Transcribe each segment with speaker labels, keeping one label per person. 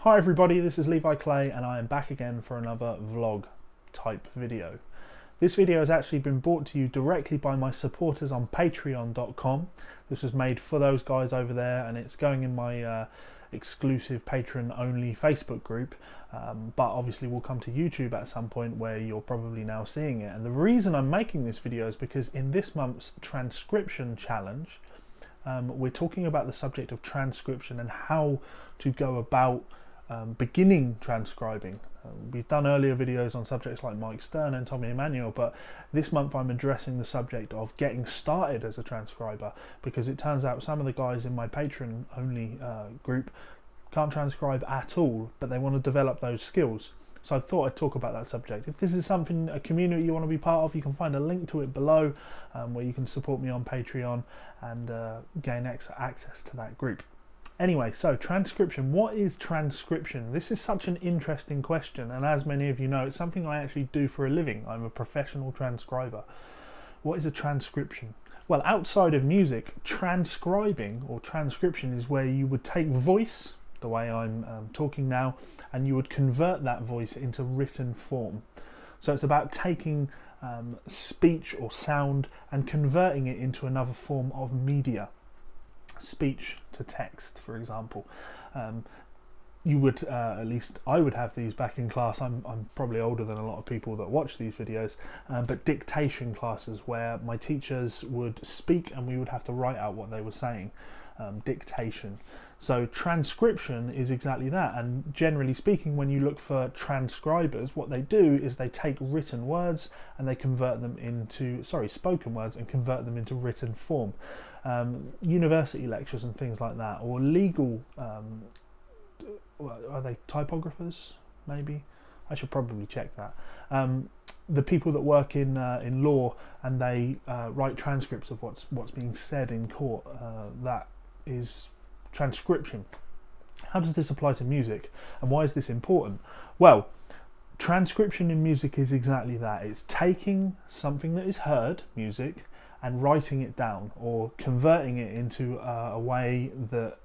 Speaker 1: Hi everybody, this is Levi Clay and I am back again for another vlog type video. This video has actually been brought to you directly by my supporters on patreon.com. This was made for those guys over there and it's going in my exclusive patron only Facebook group, but obviously we'll come to YouTube at some point where you're probably now seeing it. And the reason I'm making this video is because in this month's transcription challenge we're talking about the subject of transcription and how to go about beginning transcribing. We've done earlier videos on subjects like Mike Stern and Tommy Emmanuel, but this month I'm addressing the subject of getting started as a transcriber, because it turns out some of the guys in my patron only group can't transcribe at all, but they want to develop those skills. So I thought I'd talk about that subject. If this is something, a community you want to be part of, you can find a link to it below where you can support me on Patreon and gain access to that group. Anyway, so transcription. What is transcription? This is such an interesting question, and as many of you know, it's something I actually do for a living. I'm a professional transcriber. What is a transcription? Well, outside of music, transcribing or transcription is where you would take voice, the way I'm talking now, and you would convert that voice into written form. So it's about taking speech or sound and converting it into another form of media. Speech to text, for example. You would, at least I would have these back in class. I'm probably older than a lot of people that watch these videos, but dictation classes where my teachers would speak and we would have to write out what they were saying. Dictation. So transcription is exactly that, and generally speaking, when you look for transcribers, what they do is they take written words and they convert them into, spoken words, and convert them into written form. University lectures and things like that, or legal, are they typographers maybe? I should probably check that. The people that work in law and they write transcripts of what's being said in court, that is transcription. How does this apply to music, and why is this important? Well, transcription in music is exactly that. It's taking something that is heard, music, and writing it down or converting it into a way that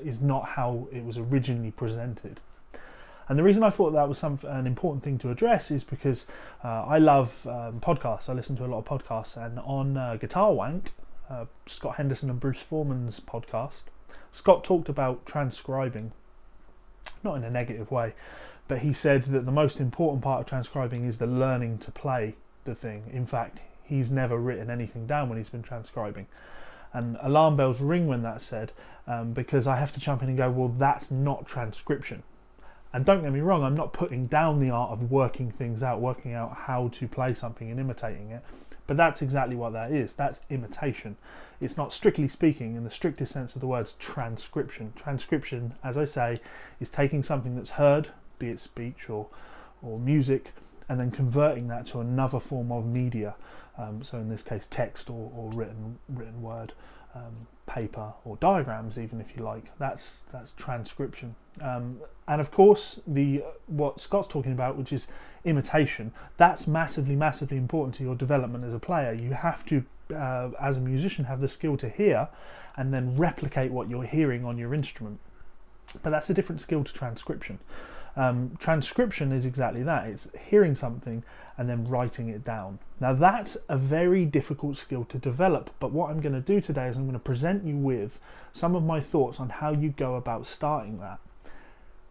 Speaker 1: is not how it was originally presented. And the reason I thought that was an important thing to address is because I love podcasts. I listen to a lot of podcasts, and on Guitar Wank, Scott Henderson and Bruce Foreman's podcast, Scott talked about transcribing, not in a negative way, but he said that the most important part of transcribing is the learning to play the thing. In fact, he's never written anything down when he's been transcribing. And alarm bells ring when that's said, because I have to jump in and go, well, that's not transcription. And don't get me wrong, I'm not putting down the art of working things out, working out how to play something and imitating it, but that's exactly what that is. That's imitation. It's not, strictly speaking, in the strictest sense of the words, transcription. Transcription, as I say, is taking something that's heard, be it speech or music, and then converting that to another form of media. So in this case, text or written word, paper or diagrams, even if you like. That's transcription. And of course, what Scott's talking about, which is imitation, that's massively important to your development as a player. You have to, as a musician, have the skill to hear and then replicate what you're hearing on your instrument. But that's a different skill to transcription. Transcription is exactly that. It's hearing something and then writing it down. Now that's a very difficult skill to develop, but what I'm going to do today is I'm going to present you with some of my thoughts on how you go about starting that.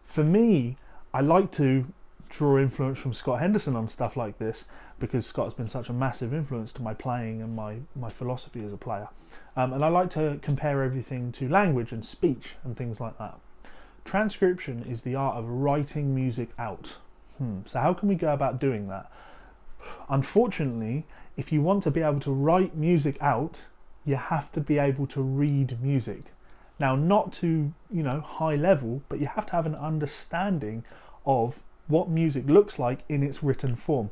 Speaker 1: For me, I like to draw influence from Scott Henderson on stuff like this, because Scott's been such a massive influence to my playing and my philosophy as a player. And I like to compare everything to language and speech and things like that. Transcription is the art of writing music out. So how can we go about doing that? Unfortunately, if you want to be able to write music out, you have to be able to read music. Now, not to, high level, but you have to have an understanding of what music looks like in its written form.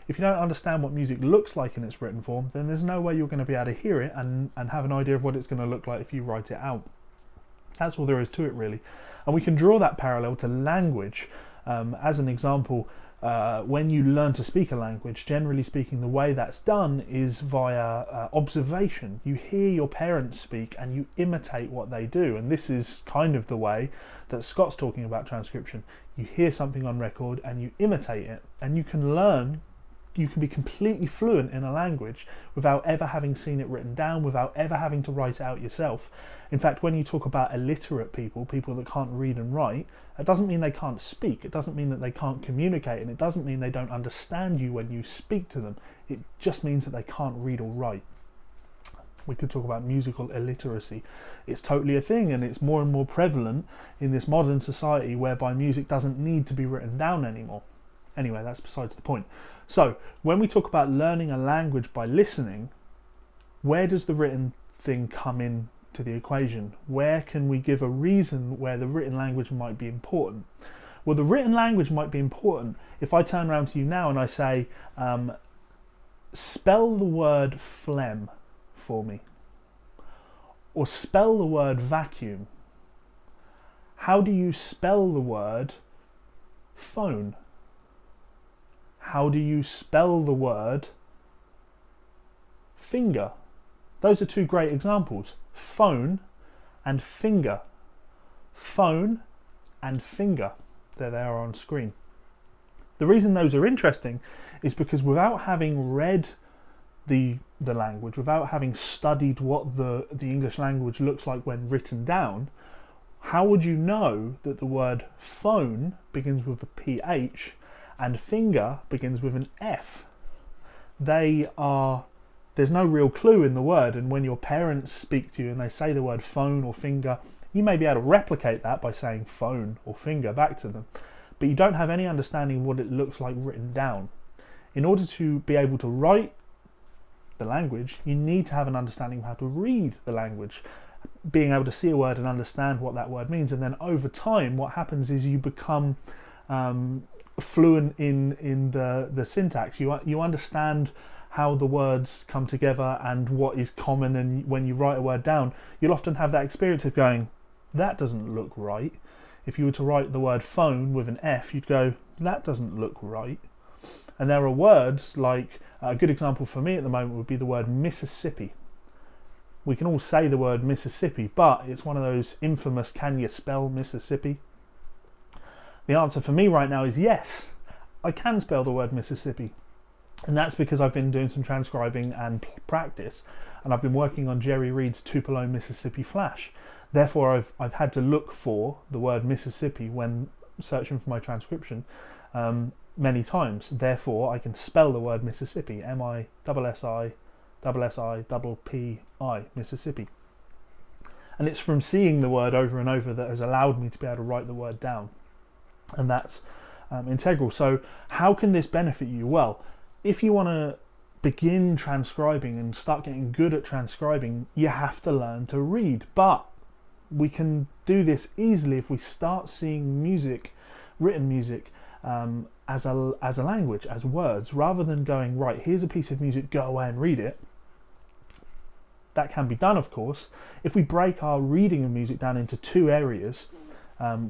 Speaker 1: If you don't understand what music looks like in its written form, then there's no way you're going to be able to hear it and have an idea of what it's going to look like if you write it out. That's all there is to it, really. And we can draw that parallel to language. As an example, when you learn to speak a language, generally speaking, the way that's done is via observation. You hear your parents speak and you imitate what they do. And this is kind of the way that Scott's talking about transcription. You hear something on record and you imitate it, and you can learn. You can be completely fluent in a language without ever having seen it written down, without ever having to write it out yourself. In fact, when you talk about illiterate people, people that can't read and write, it doesn't mean they can't speak. It doesn't mean that they can't communicate, and it doesn't mean they don't understand you when you speak to them. It just means that they can't read or write. We could talk about musical illiteracy. It's totally a thing, and it's more and more prevalent in this modern society whereby music doesn't need to be written down anymore. Anyway, that's besides the point. So, when we talk about learning a language by listening, where does the written thing come in to the equation? Where can we give a reason where the written language might be important? Well, the written language might be important if I turn around to you now and I say, spell the word phlegm for me, or spell the word vacuum. How do you spell the word phone? How do you spell the word finger? Those are two great examples. Phone and finger. Phone and finger. There they are on screen. The reason those are interesting is because without having read the language, without having studied what the English language looks like when written down, how would you know that the word phone begins with a PH and finger begins with an F? There's no real clue in the word, and when your parents speak to you and they say the word phone or finger, you may be able to replicate that by saying phone or finger back to them, but you don't have any understanding of what it looks like written down. In order to be able to write the language, you need to have an understanding of how to read the language, being able to see a word and understand what that word means, and then over time what happens is you become fluent in the syntax. You understand how the words come together and what is common, and when you write a word down, you'll often have that experience of going, that doesn't look right. If you were to write the word phone with an F, you'd go, that doesn't look right. And there are words like, a good example for me at the moment would be the word Mississippi. We can all say the word Mississippi, but it's one of those infamous, can you spell Mississippi? The answer for me right now is yes, I can spell the word Mississippi. And that's because I've been doing some transcribing and practice, and I've been working on Jerry Reed's Tupelo, Mississippi Flash. Therefore, I've had to look for the word Mississippi when searching for my transcription many times. Therefore, I can spell the word Mississippi, M-I-S-S-I-P-P-I, Mississippi. And it's from seeing the word over and over that has allowed me to be able to write the word down. And that's integral. So how can this benefit you? Well, if you want to begin transcribing and start getting good at transcribing, you have to learn to read. But we can do this easily if we start seeing music, written music, as a language, as words, rather than going, right, here's a piece of music, go away and read it. That can be done, of course, if we break our reading of music down into two areas,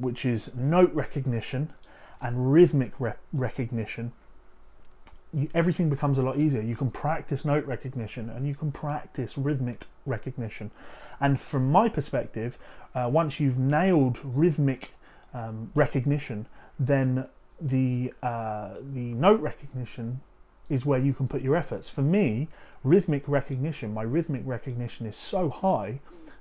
Speaker 1: which is note recognition and rhythmic recognition. Everything becomes a lot easier. You can practice note recognition and you can practice rhythmic recognition. And from my perspective, once you've nailed rhythmic recognition, then the note recognition is where you can put your efforts. For me, my rhythmic recognition is so high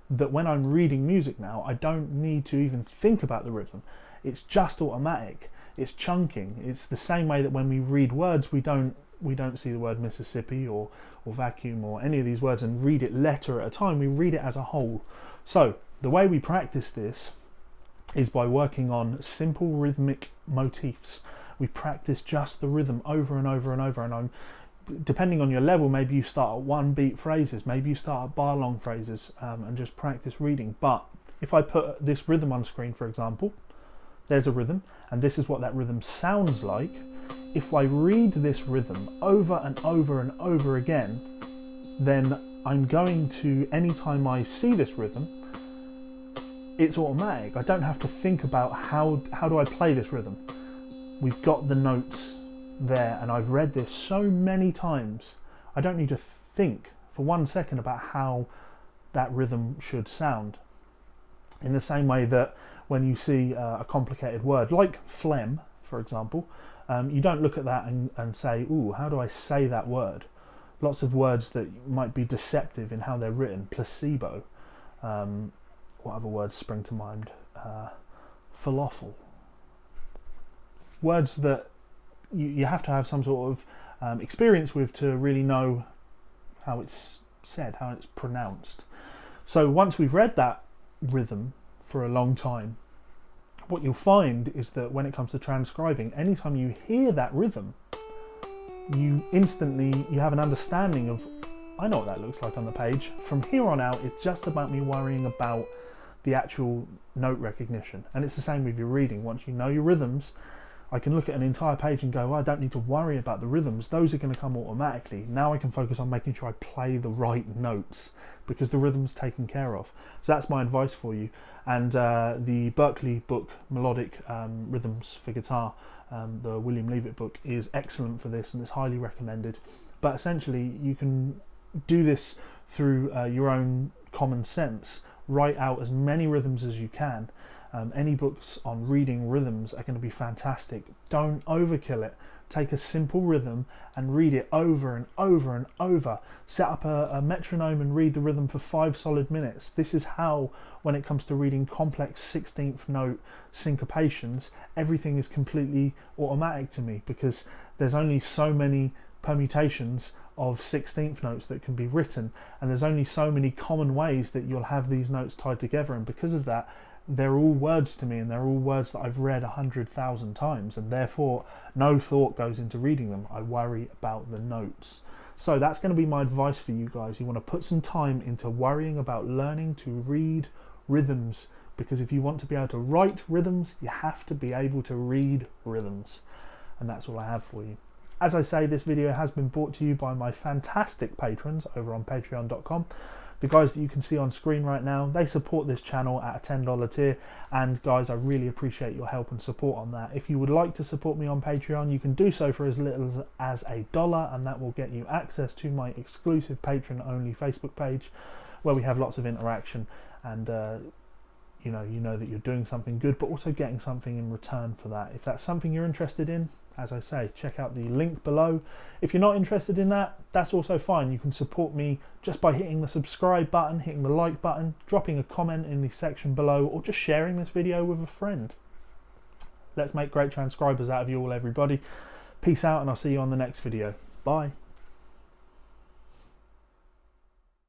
Speaker 1: that when I'm reading music now, I don't need to even think about the rhythm. It's just automatic. It's chunking. It's the same way that when we read words, we don't see the word Mississippi or vacuum or any of these words and read it letter at a time. We read it as a whole. So the way we practice this is by working on simple rhythmic motifs. We practice just the rhythm over and over and over. And depending on your level, maybe you start at one beat phrases, maybe you start at bar long phrases, and just practice reading. But if I put this rhythm on screen, for example, there's a rhythm, and this is what that rhythm sounds like. If I read this rhythm over and over and over again, then I'm going to, anytime I see this rhythm, it's automatic. I don't have to think about how do I play this rhythm. We've got the notes there, and I've read this so many times, I don't need to think for 1 second about how that rhythm should sound. In the same way that when you see a complicated word like phlegm, for example, you don't look at that and say, ooh, how do I say that word? Lots of words that might be deceptive in how they're written. Placebo. What other words spring to mind? Falafel. Words that you have to have some sort of experience with to really know how it's said, how it's pronounced. So once we've read that rhythm for a long time, what you'll find is that when it comes to transcribing, anytime you hear that rhythm, you have an understanding of, I know what that looks like on the page. From here on out, it's just about me worrying about the actual note recognition. And it's the same with your reading. Once you know your rhythms, I can look at an entire page and go, well, I don't need to worry about the rhythms. Those are going to come automatically. Now I can focus on making sure I play the right notes because the rhythm's taken care of. So that's my advice for you. And the Berkeley book, Melodic Rhythms for Guitar, the William Levitt book, is excellent for this and it's highly recommended. But essentially, you can do this through your own common sense. Write out as many rhythms as you can. Any books on reading rhythms are going to be fantastic. Don't overkill it. Take a simple rhythm and read it over and over and over. Set up a metronome and read the rhythm for 5 solid minutes. This is how, when it comes to reading complex 16th note syncopations, everything is completely automatic to me because there's only so many permutations of 16th notes that can be written, and there's only so many common ways that you'll have these notes tied together, and because of that, they're all words to me, and they're all words that I've read 100,000 times, and therefore no thought goes into reading them. I worry about the notes. So that's going to be my advice for you guys. You want to put some time into worrying about learning to read rhythms, because if you want to be able to write rhythms, you have to be able to read rhythms. And that's all I have for you. As I say, this video has been brought to you by my fantastic patrons over on patreon.com. The guys that you can see on screen right now, they support this channel at a $10 tier, and guys, I really appreciate your help and support on that. If you would like to support me on Patreon, you can do so for as little as $1, and that will get you access to my exclusive patron-only Facebook page, where we have lots of interaction, and you know that you're doing something good, but also getting something in return for that. If that's something you're interested in, as I say, check out the link below. If you're not interested in that, that's also fine. You can support me just by hitting the subscribe button, hitting the like button, dropping a comment in the section below, or just sharing this video with a friend. Let's make great transcribers out of you all, everybody. Peace out, and I'll see you on the next video. Bye.